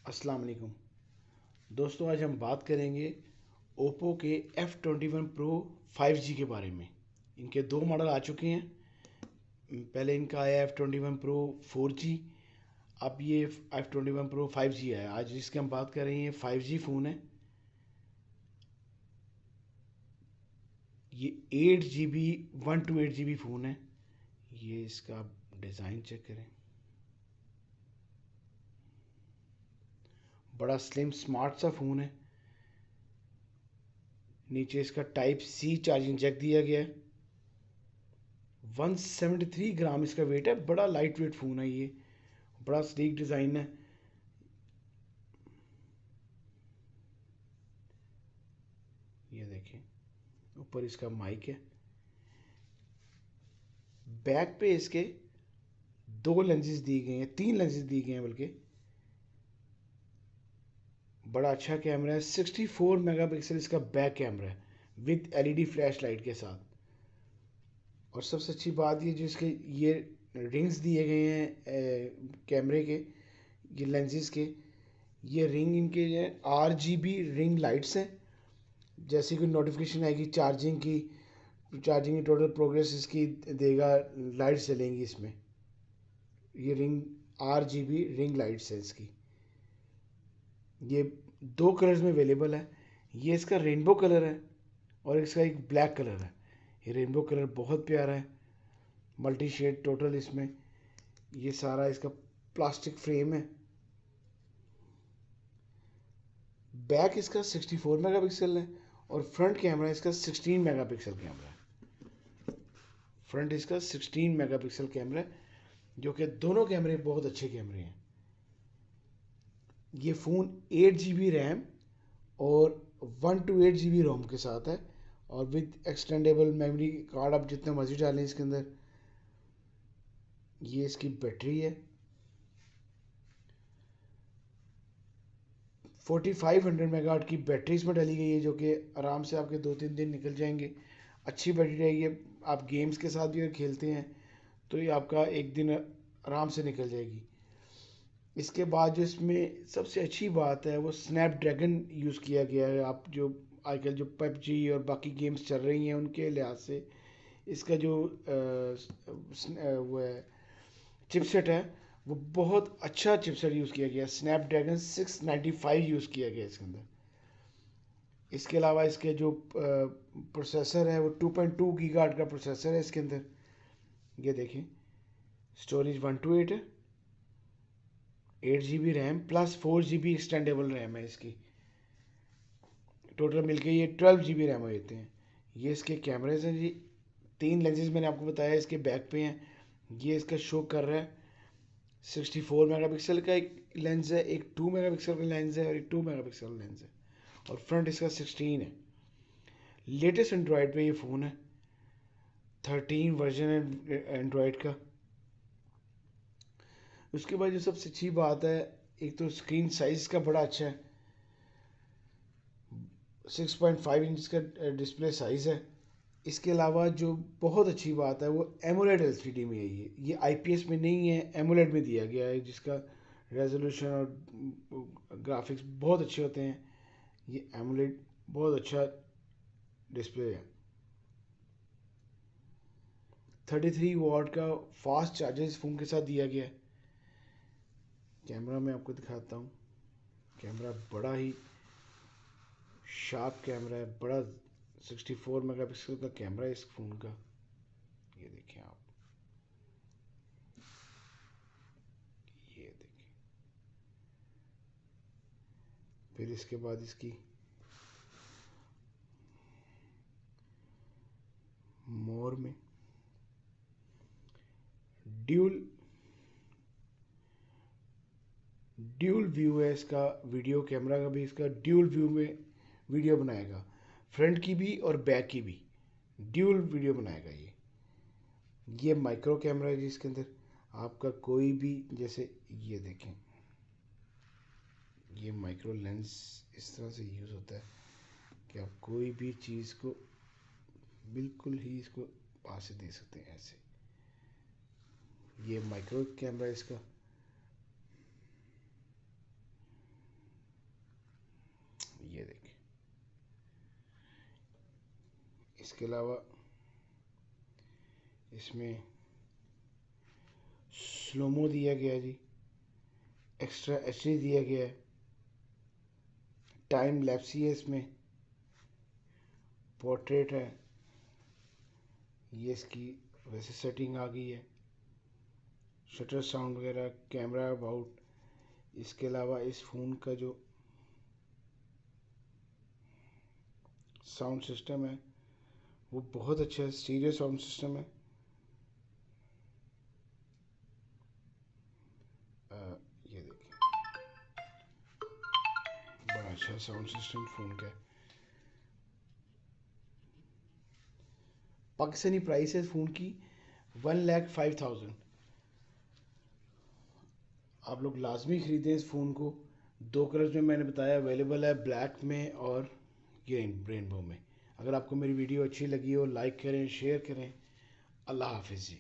अस्सलाम वालेकुम दोस्तों, आज हम बात करेंगे ओप्पो के F21 Pro 5G के बारे में। इनके दो मॉडल आ चुके हैं। पहले इनका आया F21 Pro 4G। अब ये F21 Pro 5G आया। आज जिसकी हम बात कर रहे हैं 5G फ़ोन है। ये 8 GB 128 GB फ़ोन है। ये इसका डिज़ाइन चेक करें, बड़ा स्लिम स्मार्ट सा फ़ोन है। नीचे इसका टाइप सी चार्जिंग जैक दिया गया है। 173 ग्राम इसका वेट है। बड़ा लाइट वेट फ़ोन है ये। बड़ा स्लीक डिज़ाइन है। ये देखें, ऊपर इसका माइक है। बैक पे इसके दो लेंसेज दिए गए हैं, तीन लेंसेज दिए गए हैं बल्कि। बड़ा अच्छा कैमरा है। 64 मेगापिक्सल इसका बैक कैमरा है विद एलईडी फ्लैश लाइट के साथ। और सबसे अच्छी बात ये जो इसके ये रिंग्स दिए गए हैं कैमरे के, ये लेंसेज के, ये रिंग इनके जो है RGB रिंग लाइट्स हैं। जैसे कोई नोटिफिकेशन आएगी चार्जिंग की टोटल प्रोग्रेस इसकी देगा, लाइट्स जलेंगी इसमें। ये रिंग RGB रिंग लाइट्स है इसकी। ये दो कलर्स में अवेलेबल है। ये इसका रेनबो कलर है और इसका एक ब्लैक कलर है। ये रेनबो कलर बहुत प्यारा है, मल्टी शेड टोटल इसमें। ये सारा इसका प्लास्टिक फ्रेम है। बैक इसका 64 मेगापिक्सल है और फ्रंट कैमरा इसका 16 मेगापिक्सल कैमरा है। फ्रंट इसका 16 मेगापिक्सल कैमरा है, जो कि दोनों कैमरे बहुत अच्छे कैमरे हैं। ये फ़ोन 8 GB रैम और 128 GB रोम के साथ है और विद एक्सटेंडेबल मेमोरी कार्ड आप जितने मर्जी डालें इसके अंदर। ये इसकी बैटरी है। 4500 मेगाहर्ट्ज़ की बैटरी इसमें डाली गई है, जो कि आराम से आपके 2-3 दिन निकल जाएंगे। अच्छी बैटरी रहेगी। आप गेम्स के साथ भी अगर खेलते हैं तो ये आपका एक दिन आराम से निकल जाएगी। इसके बाद जो इसमें सबसे अच्छी बात है वो स्नैपड्रैगन यूज़ किया गया है। आप जो आजकल जो पबजी और बाकी गेम्स चल रही हैं उनके लिहाज से इसका जो वो है चिपसेट है, वो बहुत अच्छा चिपसेट यूज़ किया गया है। स्नैपड्रैगन 695 यूज़ किया गया है इसके अंदर। इसके अलावा इसके जो प्रोसेसर है वो 2.2 गीगाहर्ट्ज़ का प्रोसेसर है इसके अंदर। ये देखें, स्टोरेज 128 है। 8 GB RAM plus 4 GB extendable RAM है इसकी। टोटल मिलके ये 12 GB रैम देते हैं। ये इसके कैमरेज हैं जी। तीन लेंसेज मैंने आपको बताया इसके बैक पे हैं। ये इसका शो कर रहा है 64 मेगापिक्सल का एक लेंस है, एक 2 मेगापिक्सल का लेंस है और एक 2 मेगापिक्सल का लेंस है। और फ्रंट इसका 16 है। लेटेस्ट एंड्रॉयड पे ये फ़ोन है। 13 वर्जन है एंड्रॉयड का। उसके बाद जो सबसे अच्छी बात है, एक तो स्क्रीन साइज़ का बड़ा अच्छा है। 6.5 इंच का डिस्प्ले साइज़ है। इसके अलावा जो बहुत अच्छी बात है वो एमोलेड एलसीडी में है। ये आईपीएस में नहीं है, एमोलेड में दिया गया है, जिसका रेजोल्यूशन और ग्राफिक्स बहुत अच्छे होते हैं। ये एमोलेड बहुत अच्छा डिस्प्ले है। 33 वाट का फास्ट चार्जर इस फ़ोन के साथ दिया गया है। कैमरा मैं आपको दिखाता हूँ। कैमरा बड़ा ही शार्प कैमरा है। बड़ा 64 मेगापिक्सल का कैमरा है इस फ़ोन का। ये देखें आप, ये देखें। फिर इसके बाद इसकी मोर में ड्यूल ड्यूल व्यू है इसका। वीडियो कैमरा का भी इसका ड्यूल व्यू में वीडियो बनाएगा। फ्रंट की भी और बैक की भी ड्यूल वीडियो बनाएगा ये माइक्रो कैमरा है जिसके अंदर आपका कोई भी, जैसे ये देखें, ये माइक्रो लेंस इस तरह से यूज़ होता है कि आप कोई भी चीज़ को बिल्कुल ही इसको पास से दे सकते हैं ऐसे। ये माइक्रो कैमरा इसका। इसके अलावा इसमें स्लोमो दिया गया है जी, एक्स्ट्रा एचडी दिया गया है, टाइम लैप्स है, इसमें पोर्ट्रेट है, ये इसकी वैसे सेटिंग आ गई है, शटर साउंड वगैरह, कैमरा अबाउट। इसके अलावा इस फ़ोन का जो साउंड सिस्टम है वो बहुत अच्छा है, स्टीरियो साउंड सिस्टम है। ये देखिए, बड़ा अच्छा साउंड सिस्टम फ़ोन का है। पाकिस्तानी प्राइस है फ़ोन की 1,05,000। आप लोग लाजमी ख़रीदें इस फ़ोन को। 2 कलर्स में मैंने बताया अवेलेबल है, ब्लैक में और रेनबो में। अगर आपको मेरी वीडियो अच्छी लगी हो लाइक करें, शेयर करें। अल्लाह हाफिज़ जी।